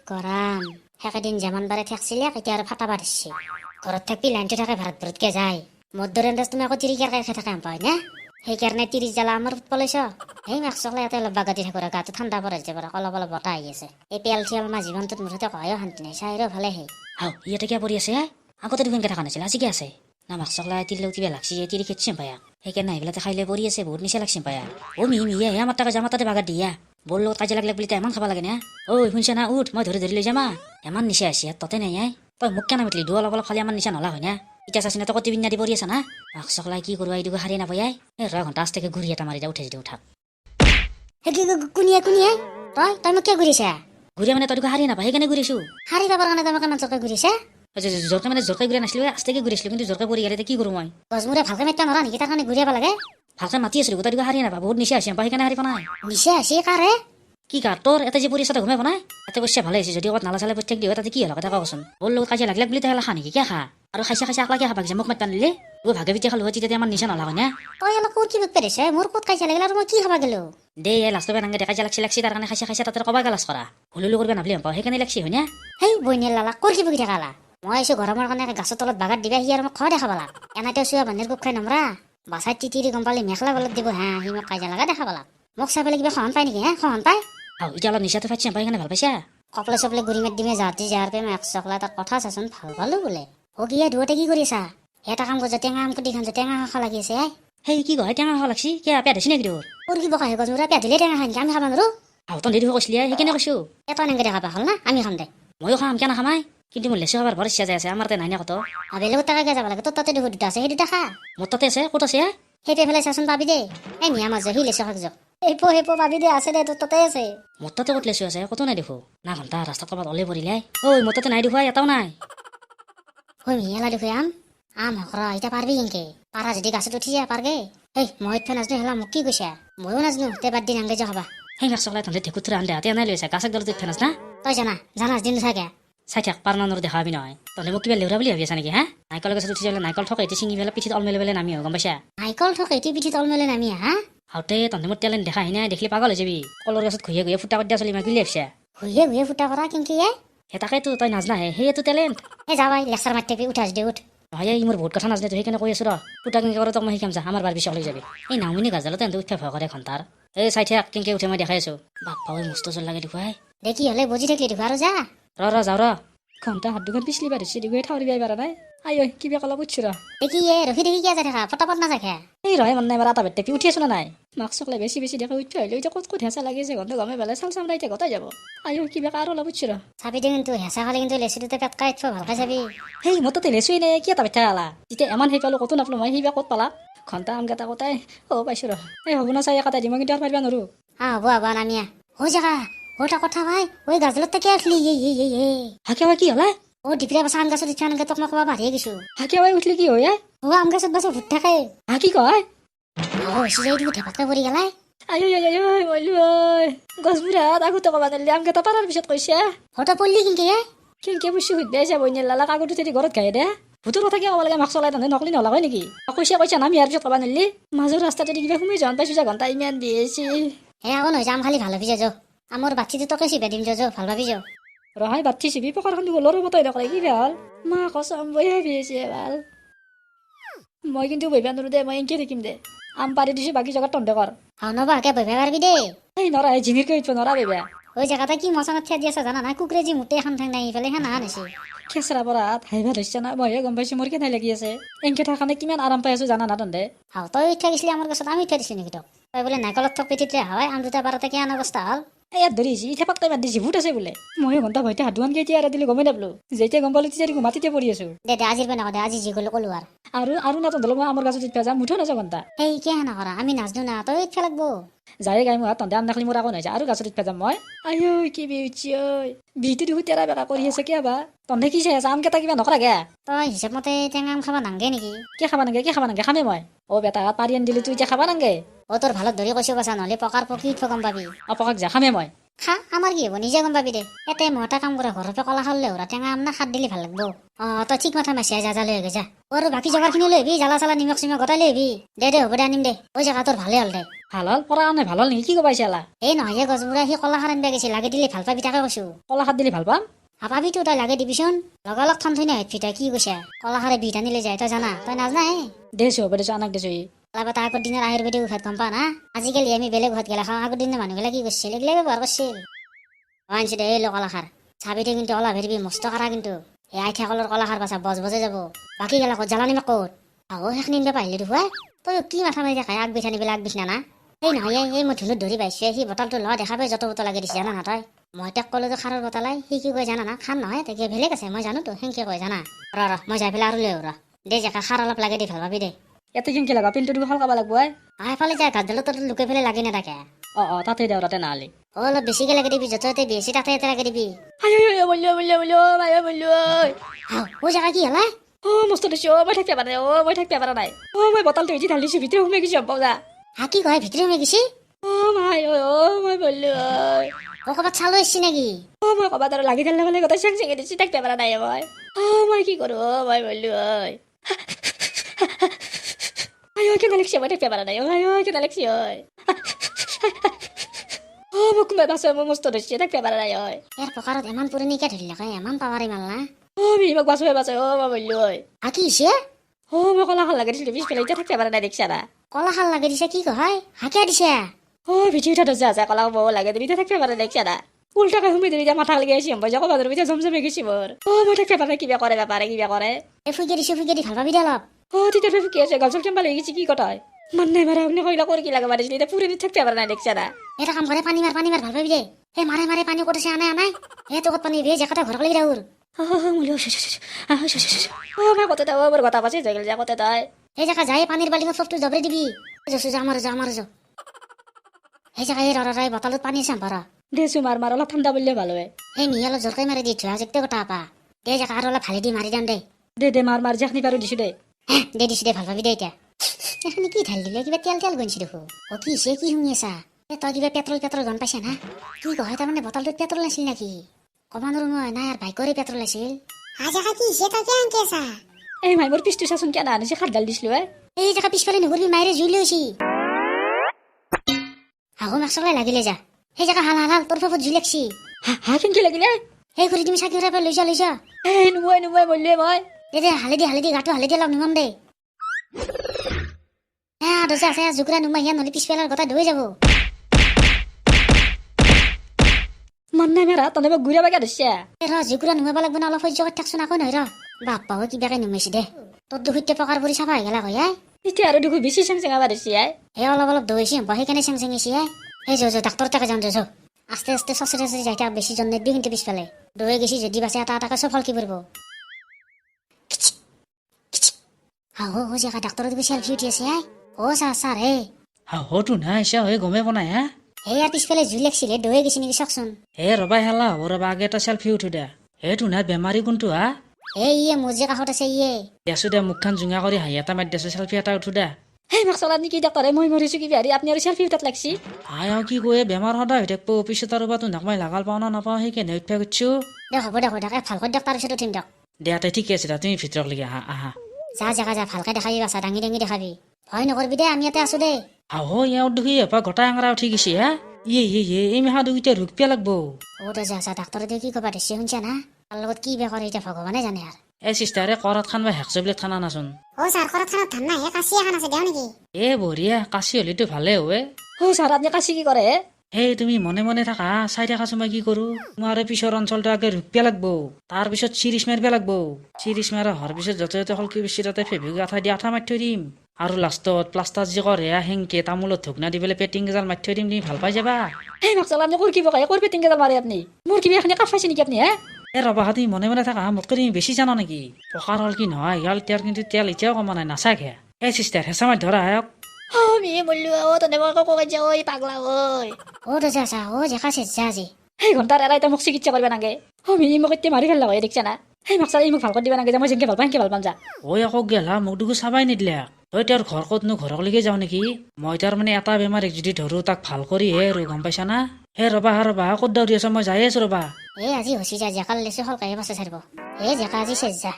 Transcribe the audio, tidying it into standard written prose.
গৰম সেকেদিন যেমন বাৰে ঠেকছিলে এতিয়া আৰু ফাটা বাঢ়িছে ঘৰত থাকি লাইনটো থাকে ভাৰত ভৰতকে যায় মোৰ দৰে তুমি আকৌ তিৰিকেৰকে খাই থাকে পাই না সেইকাৰণে তিৰি জ্বালা আমাৰ পলাইছ সেই মাকচকলে ইয়াতে অলপ বাগাদি থাকো গাটো ঠাণ্ডা পৰে যে অলপ অলপ বতাহ আহি আছে এই পেল চিয়াল মা জীৱনটোত মুঠতে কয়ো শান্তি নাই চাইৰো ভালে সেই ইয়াতে কিয় পৰি আছে আগতে দুখনকে থকা নাছিল আজি কি আছে না মাকচকলা তিৰিলেও কিবা লাগছি তিৰি খেতচিম পায়া সেইকাৰণে এইবিলাতে খাইলে পৰি আছে বহুত নিচা লাগছি পায়া মিয়ে আমাৰ তাকে যামা তাতে বাগাত দিয়া বৰ লগত কাজিয়া লাগিলে বুলি এমান খাব লাগে না শুনছা না উঠ মই ধৰি লৈ যামা এমান নিচা আছে ততে নাই তই মোক কেনে মাতলি অলপ অলপ খালি আমাৰ নিচা নলা হয় না এতিয়া চাচি না তই কটি পিন্ধা দি পৰি আছা না মাকচকলাই কি কৰোৱা এইটো হাৰি নাপায় ৰ ঘণ্টা আজটাকে ঘূৰি এটা মাৰি যা উঠে যদি উঠাক কোনিয়ে কোনিয়ে তই মোক কিয় ঘূৰিছা ঘূৰিয়া মানে তই হাৰি নাপায় সেইকাৰণে ঘূৰিছো হাৰি পাবৰ কাৰণে তই মোক ইমান চকে ঘূৰিছা জোৰকে মানে জোৰকে ঘূৰা নাছিলো আজটাকে ঘূৰিছিলো কিন্তু জোৰকে পৰি গেলে কি কৰো মই গছমূৰে ভালকে মাতিব নোৱাৰা নেকি তাৰ কাৰণে ঘূৰিয়াব লাগে ভালকে মাতি আছিলো গোটেই হাৰি নাপা বহুত নিচা আছে সেইকাৰণে হাৰি পোৱা নাই নিচা আছে কাৰে কি কাৰ তোৰ এটা যে পৰি আছে ঘুমাই পোৱা নাই তাতে বস্যা ভালে হৈছে যদি ক'ত নালা চালে প্ৰত্যেক দিওঁ তাতে কি হ'ল কথা কচোন বৰ লগত কাজিয়া লাগিলে বুলি তাই খা নেকি কিয় খা আৰু খাইছে আকলাকে খাবা যে মোক মাত পানিলে ভাগে পিঠা খালো তেতিয়া আমাৰ নিচা নলা হয় না তই অলপ ক'ত কি পেৰিছে মোৰ ক'ত কাজিয়া লাগিলে আৰু মই কি খাবা গেলো দে লাষ্টৰ পৰা নাংগে কাজিয়া লাগছি তাৰ কাৰণে খাইছে তাতে কবা গালাজ কৰা হুলুলু কৰিব নাবলি পাওঁ সেইকাৰণে লাগছি হয় না সেই বইনেৰ লালা ক'ৰ কি বকি থাকালা মই আহিছো গৰমৰ কাৰণে গাছৰ তলত বাগাত দিবা সি আৰু মোক খোৱা দেখাব লাগ এনেতে চুৱা বান্ধীৰ কোপ খাই নমৰা বাচাই তিতিৰি গম পালে মেখেলা গলত দিব হা সি মোক কাজিয়া লগা দেখাব লাগ মোক চাই পেলাই কিবা সহন পায় নেকি সহন পায় এতিয়া অলপ নিচাটো ফাইছে পাই সেইকাৰণে ভাল পাইছা কপলে চপলে গুৰি মাত দিমে যাতি যাৰ পে এক চকলা তাত কথা চাচোন ভাল পালো বোলে কি ধুৱতে কি কৰিছা এটা কাম কৰিছে টেঙা আম কুটি খান টেঙা খা লাগি আছে সেই কি কয় টেঙা খোৱা লাগছি কিয় পেট হৈছে নেকি তোৰ তোৰ কি বকাই গজমুৰা পেটিলে টেঙা খাই নেকি আমি খাব নোৱাৰো তই দেৰি কৈছিলি সেইকাৰণে কৈছো এটা এনেকে দেখা পাখল না আমি খাম দে ময়ো খাম কিয় নাখামাই কিন্তু মোৰ লেচু খাবাৰ বৰ ইচ্ছা যায় আছে আমাৰ তাতে নাই না কত বেলেগত টাকাকে যাব লাগে তোৰ তাতে দুটা আছে সেই দুটা খা মোৰ তাতে আছে ক'ত আছে সেইটো ফেলে চাচোন পাবি দে এই মিয়া মাছ সি লেচু খাক যাওক হেপো পাবি দে আছে দে তোৰ তাতে আছে মোৰ তাতে ক'ত লেচু আছে ক'তো নাই দেখো না ঘণ্টা ৰাস্তাত ক'ৰবাত ওলাই পৰিলে মোৰ তাতে নাই দেখুৱাই এটাও নাই মিয়ালা দেখুৱাই আম হকৰা এতিয়া পাৰবি কেনকে পাৰা যদি গাছত উঠি যা পাৰগে মই ইফালে নাজনো হেলা মোক কি কৈছা ময়ো নাজনো তে বাদ দিন আংগে যা হবা সেই মাক চকলাই তহঁতে ঢেকুত আনলে হাতে নাই লৈছে গাছক দলত ফেনাচ না তই জানাস দিন থাকে চাই থাক পাৰ নানৰ দেখা পাবি নহয় তহঁতে মোক কিবা লেউৰা বুলি ভাবি আছা নেকি নাৰিকল গছত উঠি যাবলৈ নাৰিকল থকা এতিয়া চিঙি পেলাই পিঠিত অলমেলি পেলাই নামি গম পাইছা নাৰিকল থকা এতিয়া পিঠিত অলমেলে নামি হাওঁতে তহঁতে মোৰ টেলেণ্ট দেখা নাই দেখিলে পাগল হৈ যাবি কলৰ গছত ঘঁহিয়ে ফুটা কৰি দিয়া চলি মাকি ভাবিছা ঘঁহিয়ে ফুটা কৰা কিন্তু সেই তাকেতো তই নাজনাহে সেইটো টেলেণ্ট যাবাই লেকচাৰ মাতি উঠাস দে উঠ নহয় মোৰ বহুত কথা নাজানে সেইকাৰণে কৈ আছো ৰ ফুটা কেনেকে কৰে তোক মই শিকাম যা আমাৰ বাৰ পিছক লৈ যাবি এই নাওমিনি গাজালত তেন্তে উঠা ভয় কৰে ঘণ্টাৰ এই চাই থাক কেনেকে উঠে মই দেখাই আছো বাপ্পা মস্ত জল লাগে দেখুৱাই দে কি হলে বুজি থাকিলি দেখুৱা আৰু যা ৰ যাওঁ ৰ ঘণ্টা হাত দুখন পিছলি বাঢ়িছে দেখুৱাই ঠাউৰি বিয়াই পাৰা নাই কিবা কলা বুজছো ৰ দেখি ৰখি দেখি কিয় যাই থাকা ফটাফট নাথাকে এই ৰহে মন নাই বাৰ এটা বেটেপি উঠি আছো না নাই মাক্সক লৈ বেছি দেখে উঠি আহিলে এতিয়া ক'ত হেঁচা লাগিছে ঘণ্টা গমে পেলাই চাল চাম এতিয়া গতাই যাব কিবা আৰু অলপ বুজছো ৰ চাবি দে কিন্তু হেঁচা খালে কিন্তু লেচুটোতে পেট কাই থৈ ভালকে চাবি মোৰ তাতে লেচুই নাই কি এটা বেঠা আলা যেতিয়া ইমান সেই পালো ক'তো নাপালো মই সেইবা ক'ত পালা ঘণ্টা আমকেইটা কটাই পাইছো ৰ হ'ব না চাই কটাই দিম মই কিন্তু আৰু পাৰিবা নোৱাৰো হ'ব নামিয়া হৈ জাগা এটা কথা ভাই গাজলত তাকে আসলি হাকিয়া কি হলা ডিপিৰা বাছা আম গাছত উঠা এনেকে তোক মই ক'বা বাঢ়িয়ে গৈছো হাকিয়া উঠলি কি হয় আম গাছত বাছা ভূত থাকে কি কয় ঢেপাতকে পৰি গেলাই গছবোৰত আগতে ক'বা নালি আমকেইটা পাৰাৰ পিছত কৈছে হঠাৎ পল্লি কেনেকে বুজি সুধি আছে বইনে লালাক আগত উঠি ঘৰত গায়ে দে ভূতৰ কথা কিয় ক'ব লাগে মাক চলাই তহঁতে নকলি নলাগৈ নেকি কৈছা নামি ইয়াৰ পিছত ক'বা নালি মাজৰ ৰাস্তাতে কিবা সোমাই যাওঁ পাইছো যে ঘণ্টা ইমান দিয়েছি আকৌ নহয় যাম খালি ভাল ভাবি যা আমাৰ বাচ্ছিটো তোকে চিপা দিম যা ভাল ভাবি যা ৰহাই বাচ্ছি চিবি পকাৰখন দিব ল'ৰ মতই নকৰে কি ভাল মা কচম বৈ ভাবি আছে ভাল মই কিন্তু বহিবা নোৱাৰো দে মই এনেকে থাকিম দে আম পাৰি দিছো বাকী জেগাত তহঁতে কৰ নবাকে বহিবা পাৰিবি দেই নৰা ঝিমিৰকৈ উঠিব নৰা বহিবা জেগাতে কি মচানত থিয়া দি আছে জানা নাই কুকুৰে যি মোটে এখন ঠাং দাঙি পেলাই সেনা আনিছে খেচৰা পৰাত হাইবা ধৰিছে না মইহে গম পাইছো মোৰ কেনে লাগি আছে এনেকে থাকানে কিমান আৰাম পাই আছো জানা না তহঁতে তই উঠা গৈছিলি আমাৰ গছত আমি উঠা দিছো নেকি তোক তই বোলে নাৰিকলত থক পিঠিতে হয় আম দুটা পাৰতে কিমান অৱস্থা হ'ল ইয়াত ধৰিছি ইথাপাক তাই বাদ দিছি ভূত আছে বোলে মইহে ঘণ্টা ভয়তে হাত দুখন কেতিয়া এৰা দিলে গমেই নাপালো যেতিয়া গম পালো তেতিয়া মাটিতে পৰি আছো দে আজিৰ পৰা নকওঁ দে আজি যি গ'লো ক'লো আৰু না তহঁতৰ মই আমাৰ গাছত উঠিবা যাম মুঠো নাযাওঁ ঘণ্টা সেই কিয় নকৰা আমি নাজনো না তই উঠিব লাগব যায়ে গাই মোৰ তহঁতে আম নাখালি মোৰ আকৌ নাযায় আৰু গাছত উঠিবা যাম মই কি বিউচি বিহুটো দেখো তেৰা বেকা কৰি আছে কিয় বা তহঁতে কি চাই আছে আমকেইটা কিবা নকৰা গে তই হিচাপ মতে টেঙা আম খাব নাংগে নেকি কি খাবা নাংগে খামে মই বেটা পাৰি আনি দিলি তুই এতিয়া খাবা নাংগে তোৰ ভালত ধৰি কৈছো বাচা নহ'লে পকাৰ পকি উঠিব গম পাবি পকাক যা খামে মই খা আমাৰ কি হ'ব নিজে গম পাবি দে ইয়াতে মই এটা কাম কৰে ঘৰতে কলা খালে ওৰা টেঙা আম না খাত দিলে ভাল লাগব তই ঠিক মাথা মাৰিছে যা লৈ গৈ যা আৰু বাকী জেগাখিনি লৈ আহিবি জ্বালা চালা নিমখ চিমখ গোটাই লৈ আহিবি দে হ'ব দে আনিম দে জেগা তোৰ ভালে হ'ল দে ভাল হল পৰা নাই ভাল হল নেকি কি কবাইছে আলা এই নহয় গছবোৰে সি কলাখাৰ আনিব গৈছে লাগে দিলে ভাল পাবি তাকে কৈছো কলাখাৰ দিলে ভাল পাম ভাবিতো তই লাগে দিবিচোন লগালগ ঠান থৈ নাই ফিটাই কি কৈছে কলাখাৰে বিট আনিলে যায় তই জানা তই নাজানা হে দেছো হ'ব দেছো আনাক দেছো অলপ এটা আগৰ দিনৰ আয়ুৰ্বেদিক ঔষধ গম পা না আজিকালি আমি বেলেগ ঔষধ গেলা খাওঁ আগৰ দিনৰ মানুহগিলা কি কৰিছিল এইগিলা ব্যৱহাৰ কৰিছিল আনিছে দে এই কলাখাৰ চাবিতে কিন্তু অলপ হেৰিবি মস্ত কাৰা কিন্তু এই আইঠা কলৰ কলাখাৰ পাছা বজ বজে যাব বাকী গেলা ক'ত জ্বালানি ক'ত আহো সেইখিনি নিব পাৰিলে দেখুৱাই তই কি মাথা মাৰি দেখা আগবিঠ আনিবলৈ আগবিঠ নানা সেই নহয় এই মই ধুনুত ধৰি পাইছোঁ সি বটলটো লোৱা দেখা পাই যত বটল লাগি দিছে জানা না তই মই তাক ক'লো যে খাৰৰ বটলাই সি কি কয় জানা না খান নহয় তাকে বেলেগ আছে মই জানো তো সেনকে কয় জানা ৰ মই যাই পেলাই আৰু লৈ ৰ দে জেকা খাৰ অলপ লাগে দি ভাল পাবি দে ইয়াতে কেনেকে লাগা পিলটো দিব খাব লাগব এফালে যায় গাছডালত তোৰ লুকাই পেলাই লাগি নাথাকে তাতে দেও তাতে নালি অলপ বেছিকে লাগে দিবি য'তে বেছি তাতে এটা লাগে দিবি ও জেগা কি হলা মস্ত দিছো মই থাকিব পাৰা নাই মই থাকিব পাৰা নাই মই বটলটো এটি ঢালি দিছো ভিতৰত সোমাই গৈছো পাও যা কি কয় ভিতৰে সোমাই গৈছি মাই মই বললো ক'ৰবাত চালো এসছি নেকি মই ক'বাত আৰু লাগি ঢালিলে মানে গোটেই চেং চেঙে দিছো থাকিব পাৰা নাই মই কি কৰো মই বললো কেনে লাগছে মই থাকিব পাৰা নাই কেনে লাগছে মোক কোনোবাই বাছে মই মস্ত ধৰিছে থাকিব পাৰা নাই ইয়াৰ পকাৰত ইমান পুৰণিকে ধৰিলে কয় ইমান পাৱাৰী মাল না মোক বাছো মই বললো কি হৈছে মই কলাখাৰ লাগি দিছিলো পিছফালে এতিয়া থাকিব পাৰা নাই দেখিছা না কলাখাৰ লাগে দিছে কি কয় হাকিয়া দিছে ভিটি উঠা ধৰিছে আছে কলা বৌ লাগে তুমি এতিয়া থাকিব পাৰা দেখিছা না উল্টাকে সোমাই দিবি মাথা লাগি আহিছে মই ক'ব ধৰিবি এতিয়া জমজমে গৈছি মোৰ মই থাকিব পাৰা কিবা কৰে বেপাৰে কিবা কৰে ফুকে দিছে ভাল পাবি দে অলপ তেতিয়া ফুকি আছে গাল চল কেম্বা লাগি গৈছে কি কথা মান নাই মাৰে আপুনি কইলা কৰি কি লাগে মাৰিছিলি এতিয়া পুৰি থাকিব পাৰা নাই দেখিছা না এটা কাম কৰে পানী মাৰ ভাল পাবি দে সেই মাৰে পানী ক'ত আছে আনাই তো ক'ত পানী বে জেকাটা ঘৰ লাগি ৰাউৰ মই কতে তাই বৰ কথা পাছে যাই যা কতে তাই এই জেগা যাই পানীৰ বাল্টিঙত চবটো জবৰি দিবি যা আমাৰ এই জেগা এই ৰাই বটলত পানী আছে ভৰা দেছো মাৰ অলপ ঠাণ্ডা বুলিলে ভাল হয় এই নি অলপ জোৰকৈ মাৰি দি থোৱা যেতে কথা পা দে জেগা আৰু অলপ ভালে দি মাৰি দাম দে মাৰ যেখনি পাৰো দিছো দে দিছো দে ভাল পাবি দে এতিয়া এখানে কি ঢাল দিলে কিবা তেল গঞ্চি দেখো কি সে কি শুনি আছা তই কিবা পেট্ৰল গম পাইছা না কি কয় তাৰমানে বটলটোত পেট্ৰল আছিল নেকি কবা নোৱাৰো মই নাই আৰু বাইকৰে পেট্ৰল আছিল এই মাই মোৰ পিছটো চাচোন কেনা আনিছে খাট গাল দিছিলো এই জেগা পিছফালে নগৰবি মাইৰে জুই লৈছি আহো মাকচলাই লাগিলে যা সেই জেগা হাল তোৰ ফাপত জুই লাগছি কেনকে লাগিলে সেই ঘূৰি তুমি চাকি উঠাই লৈ যা এই নুমাই বললে মই দে হালেদি গাটো হালেদি অলপ নুমাম দে দজা আছে জুকুৰা নুমাই সিয়া নহলে পিছফালৰ গোটা ধুই যাব মন নাই মেৰা তনে মোক ঘূৰা বাগা ধৰিছে জুকুৰা নুমাব লাগব না অলপ সহ্য কৰি থাকচোন আকৌ নহয় বাপ্পা হৈ কিবাকে নুমাইছি দে তোৰ দুখতে পকাৰ পৰি চাফা হৈ গেলা হয় এতিয়া আৰু দুখু বেছি চেং চেঙাবা ধৰিছে অলপ দৌৰিছি সেইকাৰণে চেং চেঙিছি এই ডাক্তৰ তাকে যাওঁ যো আস্তে চচৰি যাই থাক বেছি জন নেদবি কিন্তু পিছফালে দৌৰি গেছি যদি বাছে এটাকে চব ফল কি পৰিব জেগা ডাক্তৰৰ দিবি চেলফি উঠি আছে ছাৰ হে হতো নাই গমে পোৱা নাই ইয়াৰ পিছফালে জুই লাগছিলে দৌৰি গেছি নেকি চাওকচোন ৰবা হেলা হ'ব ৰবা আগে এটা চেলফি উঠো দে সেইটো নাই বেমাৰী কোনটো ইয়ে মোৰ যে কাষত আছে দেছো দে মুখখন জোঙা কৰি হাঁহি এটা মাৰি দেছো চেলফি এটা উঠো দে মাকচলা নেকি ডাক্তৰে মই মৰিছো কি বিহাৰী আপুনি আৰু চেলফি উঠাত লাগছি কি কয় বেমাৰ সদায় হৈ থাকিব অফিচত আৰু বা তোক মই লাগাল পাওঁ নাপাওঁ সেইকাৰণে উঠিব খুজিছো দে হ'ব দে ভালকৈ দিয়ক তাৰপিছত উঠিম দিয়ক দে ঠিকে আছে তুমি ভিতৰত লাগি আহা যা ভালকৈ দেখাবি বাছা দাঙি দেখাবি ভয় নকৰবি দে আমি ইয়াতে আছো দে ইয়াৰ দেখি এপা গোটাই আঙৰা উঠি গৈছে এই মাহা দুইটা ৰোগ পিয়া লাগব যা ডাক্তৰে দে কি কবা দিছে শুনছা না তাৰ লগত কি বেয়া কৰে এতিয়া ভগৱানে জানে আৰু চিষ্টাৰে কৰাত খান বা হেক্স টেবলেট খানা নাচোন ছাৰ কৰাত খানাত ধান নাই কাচি এখন আছে দেও নেকি বঢ়িয়া কাচি হলেতো ভালে হয় ছাৰ আপুনি কাচি কি কৰে তুমি মনে থাকা চাই থাকাছো মই কি কৰো তোমাৰ পিছৰ অঞ্চলটো আগে ৰুপিয়া লাগবো তাৰ পিছত চিৰিচ মাৰিব লাগবো চিৰিচ মাৰা হোৱাৰ পিছত য'তে হলকি বেছি তাতে ফেব্ৰিক আঠা দি আঠা মাৰি থৈ দিম আৰু লাষ্টত প্লাষ্টাৰ যি কৰে হেংকে তামোলত ধুকনা দি পেলাই পেটিং কেইডাল মাৰি থৈ দিম তুমি ভাল পাই যাবা আপুনি পেটিং কেইডাল মাৰে আপুনি মোৰ কিবা এখানে কাপ পাইছে নেকি আপুনি ৰবা তুমি মনে থাকা মোতকৈ তুমি বেছি জানা নেকি পকাৰ হল কি নহয় ইয়াৰ তেল কিন্তু তেল এতিয়াও কমা নাই নাচাকে চিষ্টাৰ হেঁচা মাৰি ধৰা আয়ক ঘণ্টাৰ এৰাই মোক চিকিৎসা কৰিব নাগে মোক এতিয়া মাৰি পেলাব দেখিছা না মাকচাৰ মোক ভাল কৰি দিব নাগে মই যেনেকে ভাল পাম ভাল পাম যা আকৌ গেলা মোক দেখো চাবাই নিদিলে তই তেওঁৰ ঘৰ ক'তনো ঘৰলৈকে যাওঁ নেকি মই তাৰ মানে এটা বেমাৰীক যদি ধৰো তাক ভাল কৰিহে আৰু গম পাইছা না ৰবা ক'ত দৌৰি আছ মই যাই আছো ৰবা আজি হচি যা জেকাল লেছো হলকাহে বাছে চাৰিব জেকা আজি চেচ যা